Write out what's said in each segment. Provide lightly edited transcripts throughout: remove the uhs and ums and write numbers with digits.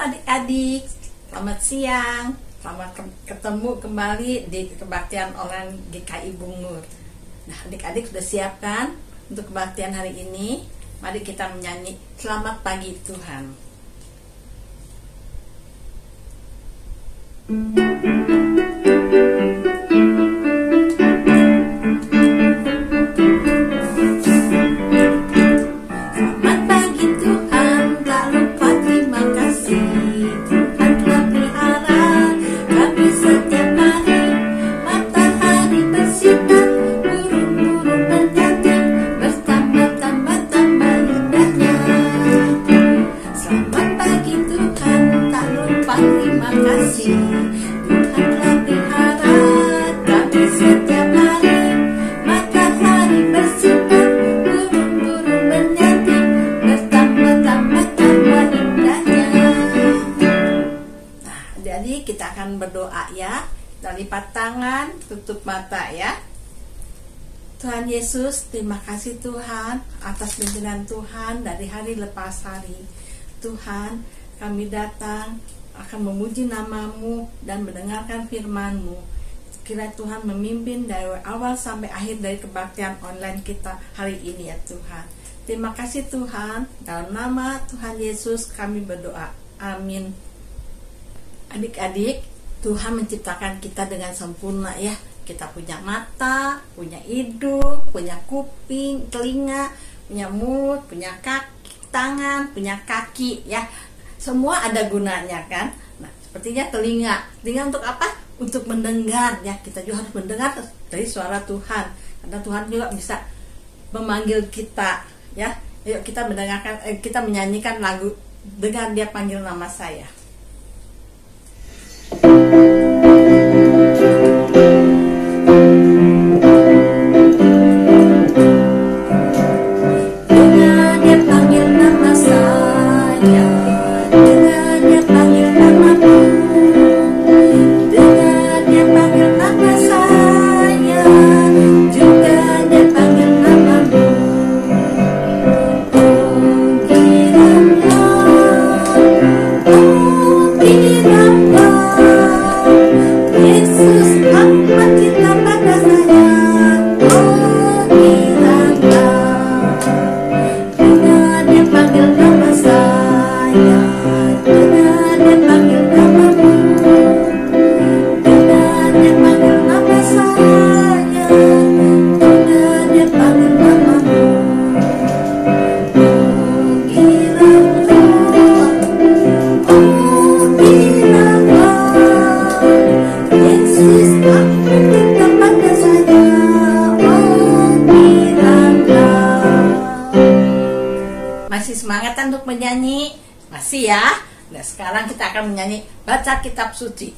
adik-adik, selamat siang. Selamat ketemu kembali di kebaktian online GKI Bung Nur. Nah, adik-adik sudah siap kan untuk kebaktian hari ini? Mari kita menyanyi Selamat Pagi Tuhan. Jadi kita akan berdoa ya. Kita lipat tangan, tutup mata ya. Tuhan Yesus, terima kasih Tuhan atas bimbingan Tuhan dari hari lepas hari. Tuhan, kami datang akan memuji nama-Mu dan mendengarkan firman-Mu. Kiranya Tuhan memimpin dari awal sampai akhir dari kebaktian online kita hari ini ya Tuhan. Terima kasih Tuhan. Dalam nama Tuhan Yesus kami berdoa. Amin. Adik-adik, Tuhan menciptakan kita dengan sempurna ya. Kita punya mata, punya hidung, punya kuping, telinga, punya mulut, punya kaki, tangan, punya kaki ya. Semua ada gunanya kan. Nah, sepertinya telinga. Telinga untuk apa? Untuk mendengar ya. Kita juga harus mendengar dari suara Tuhan. Karena Tuhan juga bisa memanggil kita ya. Yuk kita mendengarkan, kita menyanyikan lagu Dengar Dia Panggil Nama Saya. Masih semangat untuk menyanyi? Masih ya? Nah, sekarang kita akan menyanyi Baca Kitab Suci.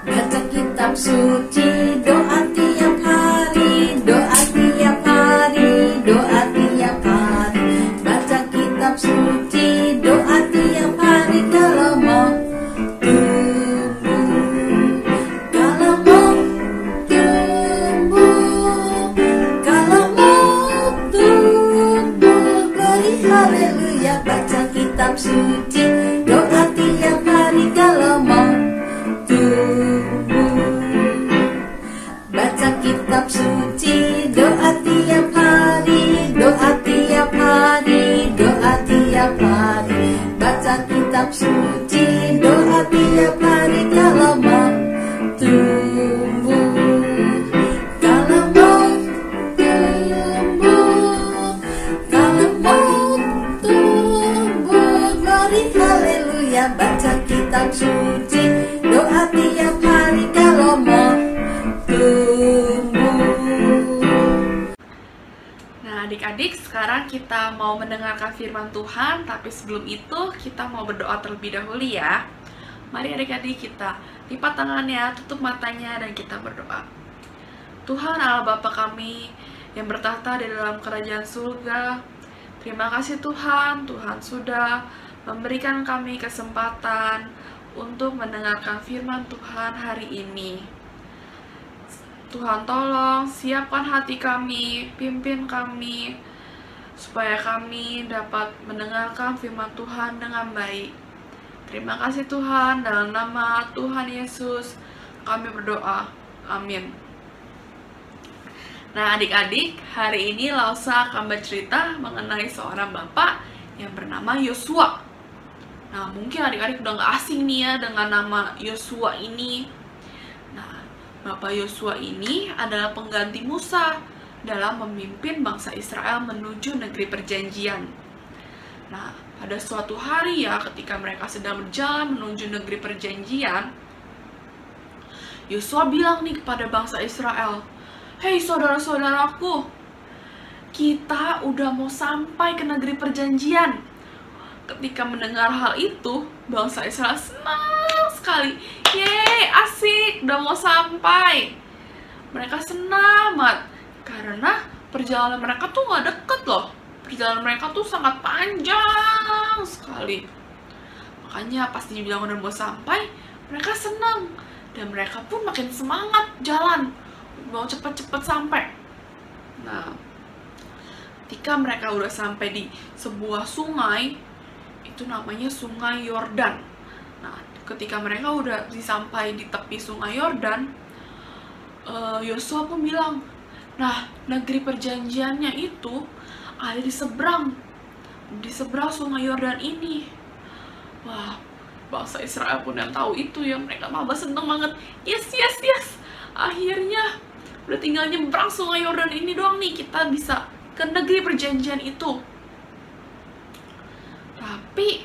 Baca Kitab Suci, doa tiap hari, doa tiap hari, doa tiap hari. Baca Kitab Suci, doa tiap hari kalau mau suci, doa tiap hari kalau mau tumbuh. Baca kitab suci, doa tiap hari, doa tiap hari, doa tiap hari. Baca kitab suci, doa tiap hari kalau mau tumbuh. Kalau mau tumbuh, kalau mau haleluya. Baca kitab suci, doa tiap hari kalau mau tumbuh. Nah adik-adik, sekarang kita mau mendengarkan firman Tuhan. Tapi sebelum itu kita mau berdoa terlebih dahulu ya. Mari adik-adik kita lipat tangannya, tutup matanya, dan kita berdoa. Tuhan Allah Bapa kami yang bertahta di dalam kerajaan surga, terima kasih Tuhan, Tuhan sudah memberikan kami kesempatan untuk mendengarkan firman Tuhan hari ini. Tuhan tolong siapkan hati kami, pimpin kami, supaya kami dapat mendengarkan firman Tuhan dengan baik. Terima kasih Tuhan, dalam nama Tuhan Yesus kami berdoa, amin. Nah adik-adik, hari ini Lausa akan bercerita mengenai seorang bapak yang bernama Yosua. Nah mungkin adik-adik udah gak asing nih ya dengan nama Yosua ini. Nah Bapak Yosua ini adalah pengganti Musa dalam memimpin bangsa Israel menuju negeri perjanjian. Nah pada suatu hari ya, ketika mereka sedang berjalan menuju negeri perjanjian, Yosua bilang nih kepada bangsa Israel, "Hei saudara-saudaraku, kita udah mau sampai ke negeri perjanjian." Ketika mendengar hal itu, bangsa Israel senang sekali. Yeay, asik, udah mau sampai. Mereka senang banget, karena perjalanan mereka tuh gak deket loh. Perjalanan mereka tuh sangat panjang sekali. Makanya pas dibilang udah mau sampai, mereka senang. Dan mereka pun makin semangat jalan, mau cepet-cepet sampai. Nah, ketika mereka udah sampai di sebuah sungai, itu namanya Sungai Yordan. Nah, ketika mereka udah sampai di tepi Sungai Yordan, Yosua pun bilang, nah, negeri perjanjiannya itu ada di seberang Sungai Yordan ini. Wah, bangsa Israel pun yang tahu itu ya, mereka malah seneng banget. Yes. Akhirnya udah tinggal nyebrang Sungai Yordan ini doang nih, kita bisa ke negeri perjanjian itu. Tapi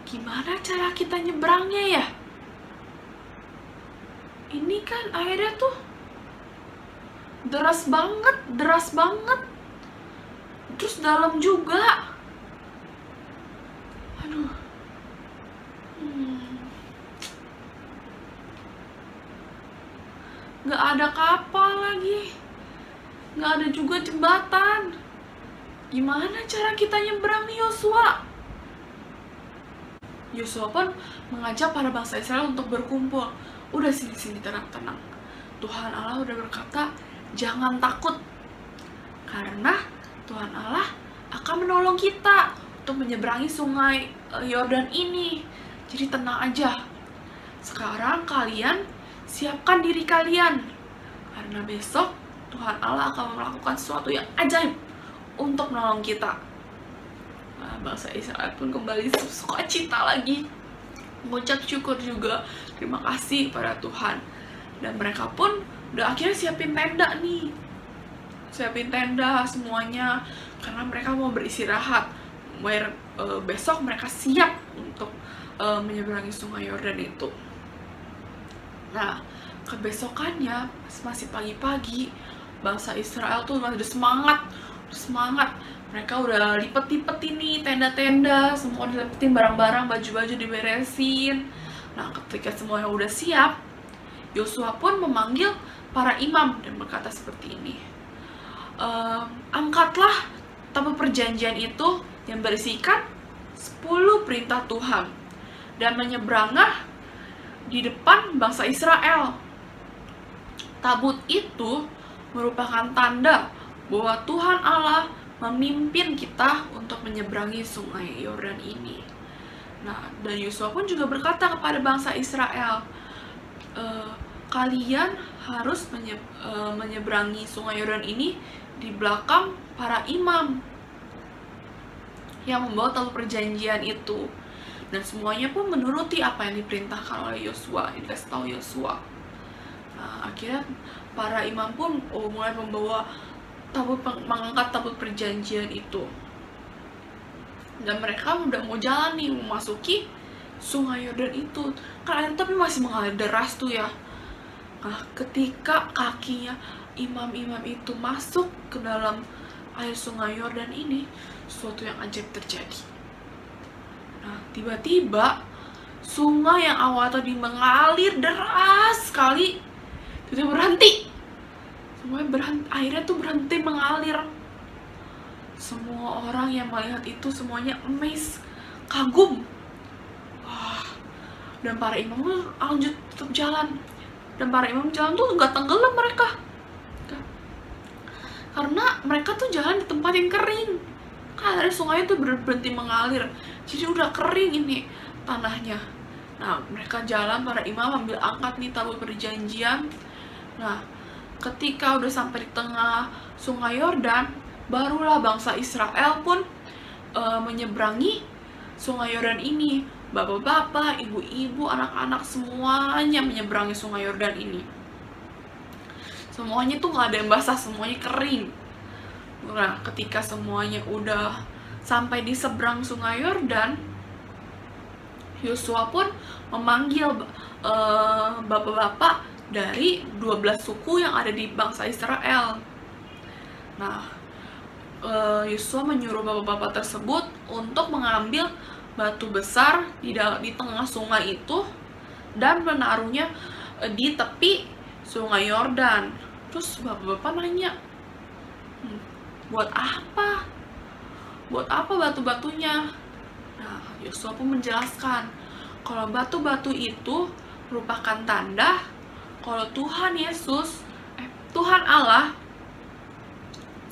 gimana cara kita nyebrangnya ya? Ini kan airnya tuh deras banget. Terus dalam juga. Aduh. Gak ada kapal lagi. Gak ada juga jembatan. Gimana cara kita nyebrang nih Yosua? Yosua pun mengajak para bangsa Israel untuk berkumpul. Udah sini tenang. Tuhan Allah udah berkata, jangan takut. Karena Tuhan Allah akan menolong kita untuk menyeberangi Sungai Yordan ini. Jadi tenang aja. Sekarang kalian siapkan diri kalian, karena besok Tuhan Allah akan melakukan sesuatu yang ajaib untuk menolong kita. Nah, bangsa Israel pun kembali sukacita lagi, mengucap syukur juga, terima kasih pada Tuhan. Dan mereka pun udah akhirnya siapin tenda nih, siapin tenda semuanya, karena mereka mau beristirahat. Besok mereka siap untuk menyeberangi Sungai Yordan itu. Nah, kebesokannya masih pagi-pagi, bangsa Israel tuh masih semangat. Mereka udah lipet-lipetin nih tenda-tenda, semua dilipetin, barang-barang, baju-baju diberesin. Nah, ketika semuanya udah siap, Yosua pun memanggil para imam dan berkata seperti ini, angkatlah tabut perjanjian itu yang berisikan 10 perintah Tuhan, dan menyeberanglah di depan bangsa Israel. Tabut itu merupakan tanda bahwa Tuhan Allah memimpin kita untuk menyeberangi Sungai Yordan ini. Nah, dan Yosua pun juga berkata kepada bangsa Israel, kalian harus menyeberangi Sungai Yordan ini di belakang para imam yang membawa tabut perjanjian itu. Dan semuanya pun menuruti apa yang diperintahkan oleh Yosua, yang dikasih tahu Yosua. Nah, akhirnya para imam pun mulai mengangkat tabut perjanjian itu. Dan mereka udah mau jalan nih, memasuki Sungai Yordan itu. Kan air tapi masih mengalir deras tuh ya. Nah, ketika kakinya imam-imam itu masuk ke dalam air Sungai Yordan ini, sesuatu yang ajaib terjadi. Nah, tiba-tiba sungai yang awal tadi mengalir deras sekali, tiba-tiba berhenti. Semuanya berhenti, airnya tuh berhenti mengalir. Semua orang yang melihat itu semuanya amazed, kagum. Wah, Dan para imam tuh lanjut tetap jalan. Dan para imam jalan tuh nggak tenggelam mereka, karena mereka tuh jalan di tempat yang kering. Kan dari sungai itu berhenti mengalir, jadi udah kering ini tanahnya. Nah, mereka jalan, para imam ambil angkat nih tabut perjanjian. Nah, ketika udah sampai di tengah sungai Yordan, barulah bangsa Israel pun menyeberangi sungai Yordan ini. Bapak-bapak, ibu-ibu, anak-anak semuanya menyeberangi sungai Yordan ini. Semuanya tuh nggak ada yang basah, semuanya kering. Nah, ketika semuanya udah sampai di seberang sungai Yordan, Yosua pun memanggil bapak-bapak dari 12 suku yang ada di bangsa Israel. Nah, Yosua menyuruh bapak-bapak tersebut untuk mengambil batu besar di tengah sungai itu dan menaruhnya di tepi sungai Yordan. Terus bapak-bapak nanya, buat apa? Buat apa batu-batunya? Nah, Yosua pun menjelaskan kalau batu-batu itu merupakan tanda kalau Tuhan Yesus, Tuhan Allah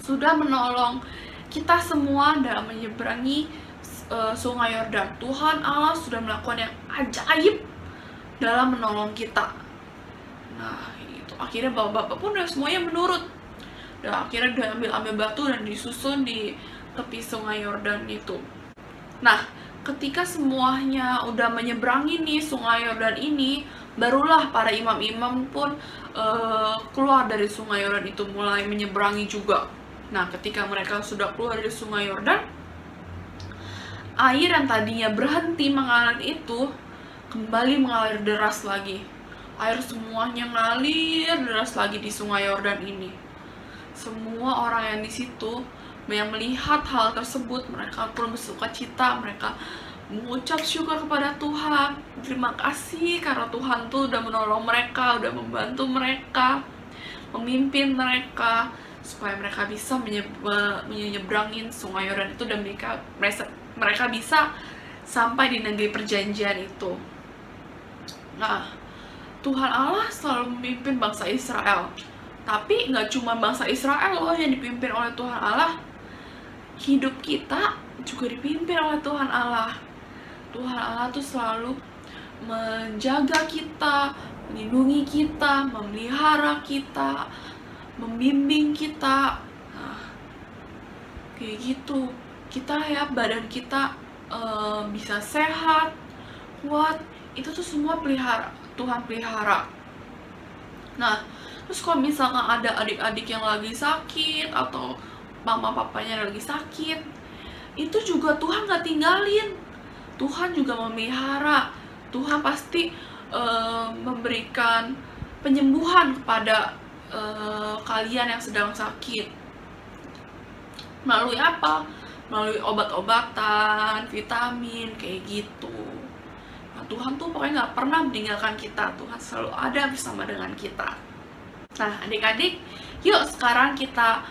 sudah menolong kita semua dalam menyeberangi sungai Yordan. Tuhan Allah sudah melakukan yang ajaib dalam menolong kita. Nah, itu akhirnya bapak-bapak pun semuanya menurut. Dan akhirnya diambil batu dan disusun di tepi sungai Yordan itu. Nah, ketika semuanya udah menyeberangi nih sungai Yordan ini, barulah para imam-imam pun keluar dari sungai Yordan itu, mulai menyeberangi juga. Nah, ketika mereka sudah keluar dari sungai Yordan, air yang tadinya berhenti mengalir itu kembali mengalir deras lagi. Air semuanya ngalir deras lagi di sungai Yordan ini. Semua orang yang di situ yang melihat hal tersebut, mereka pun bersukacita, mereka mengucap syukur kepada Tuhan. Terima kasih karena Tuhan tuh udah menolong mereka, udah membantu mereka, memimpin mereka supaya mereka bisa menyeberangin sungai Yordan itu, dan mereka bisa sampai di negeri perjanjian itu. Nah, Tuhan Allah selalu memimpin bangsa Israel. Tapi nggak cuma bangsa Israel loh yang dipimpin oleh Tuhan Allah. Hidup kita juga dipimpin oleh Tuhan Allah. Tuhan Allah tuh selalu menjaga kita, melindungi kita, memelihara kita, membimbing kita. Nah, kayak gitu. Kita ya, badan kita bisa sehat, kuat. Itu tuh semua Tuhan pelihara. Nah, terus kalau misalkan ada adik-adik yang lagi sakit atau mama papanya lagi sakit, itu juga Tuhan gak tinggalin. Tuhan juga memelihara. Tuhan pasti memberikan penyembuhan kepada kalian yang sedang sakit. Melalui apa? Melalui obat-obatan, vitamin, kayak gitu. Nah, Tuhan tuh pokoknya gak pernah meninggalkan kita. Tuhan selalu ada bersama dengan kita. Nah, adik-adik, yuk sekarang kita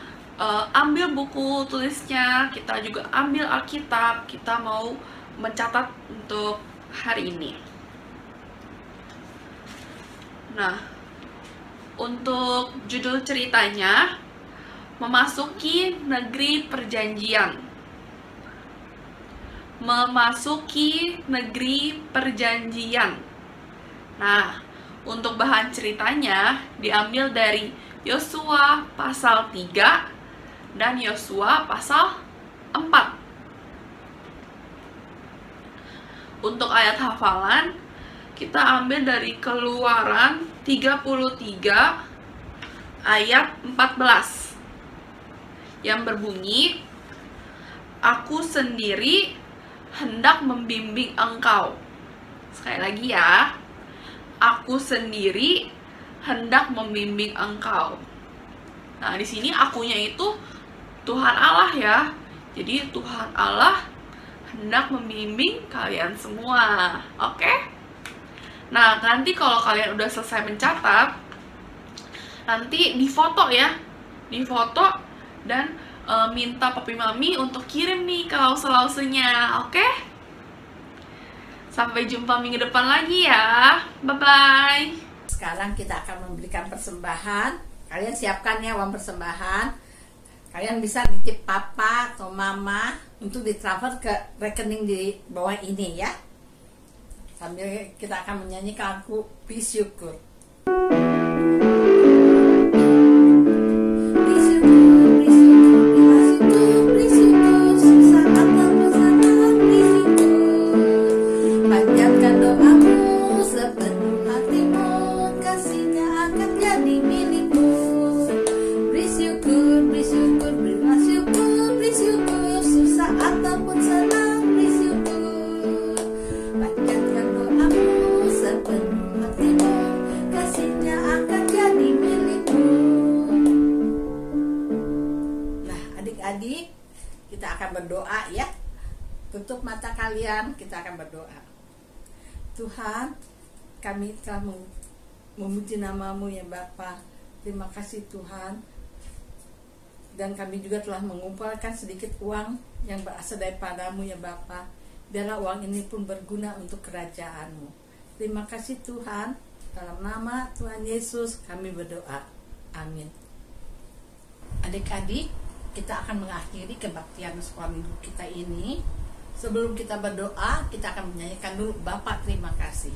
ambil buku tulisnya, kita juga ambil Alkitab, kita mau mencatat untuk hari ini. Nah, untuk judul ceritanya, memasuki negeri perjanjian. Memasuki negeri perjanjian. Nah, untuk bahan ceritanya diambil dari Yosua pasal 3 dan Yosua pasal 4. Untuk ayat hafalan kita ambil dari Keluaran 33 ayat 14 yang berbunyi, "Aku sendiri hendak membimbing engkau." Sekali lagi ya, "Aku sendiri hendak membimbing engkau." Nah, di sini akunya itu Tuhan Allah ya. Jadi Tuhan Allah hendak membimbing kalian semua. Oke? Nah, nanti kalau kalian udah selesai mencatat, nanti difoto ya. Difoto dan minta papi mami untuk kirim nih ke lause-lausenya. Oke? Sampai jumpa minggu depan lagi ya. Bye-bye. Sekarang kita akan memberikan persembahan. Kalian siapkan ya uang persembahan. Kalian bisa nitip papa atau mama untuk ditransfer ke rekening di bawah ini ya. Sambil kita akan menyanyikan lagu Bersyukur. Adik-adik, kita akan berdoa ya. Tutup mata kalian, kita akan berdoa. Tuhan, kami telah memuji nama-Mu ya Bapa. Terima kasih Tuhan. Dan kami juga telah mengumpulkan sedikit uang yang berasal daripada-Mu ya Bapa. Biarlah uang ini pun berguna untuk kerajaan-Mu. Terima kasih Tuhan. Dalam nama Tuhan Yesus kami berdoa. Amin. Adik-adik, kita akan mengakhiri kebaktian sekolah minggu kita ini. Sebelum kita berdoa, kita akan menyanyikan dulu Bapak terima kasih.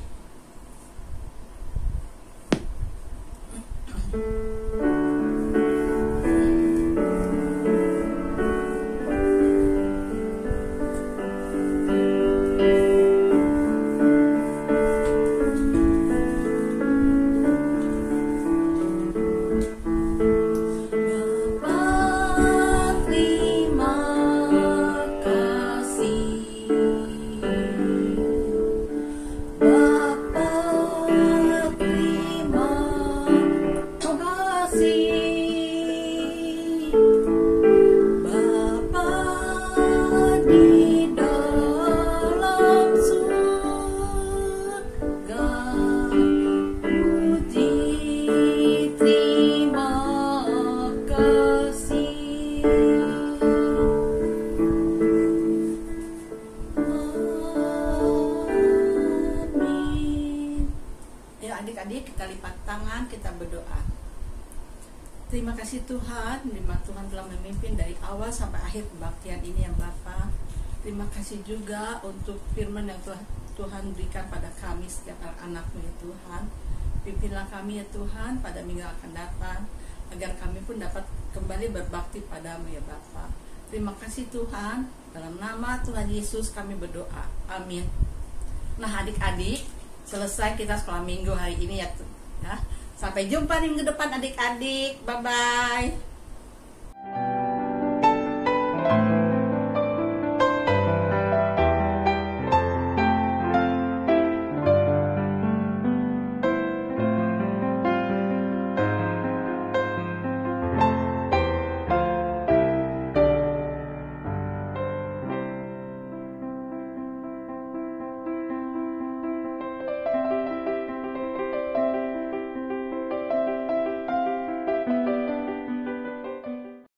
Adik-adik, kita lipat tangan, kita berdoa. Terima kasih Tuhan, terima Tuhan telah memimpin dari awal sampai akhir kebaktian ini ya Bapa. Terima kasih juga untuk firman yang telah Tuhan berikan pada kami setiap anak-anak-Mu ya Tuhan. Pimpinlah kami ya Tuhan pada minggu akan datang, agar kami pun dapat kembali berbakti pada-Mu ya Bapa. Terima kasih Tuhan, dalam nama Tuhan Yesus kami berdoa. Amin. Nah adik-adik, selesai kita sekolah minggu hari ini ya. Sampai jumpa di minggu depan adik-adik. Bye-bye.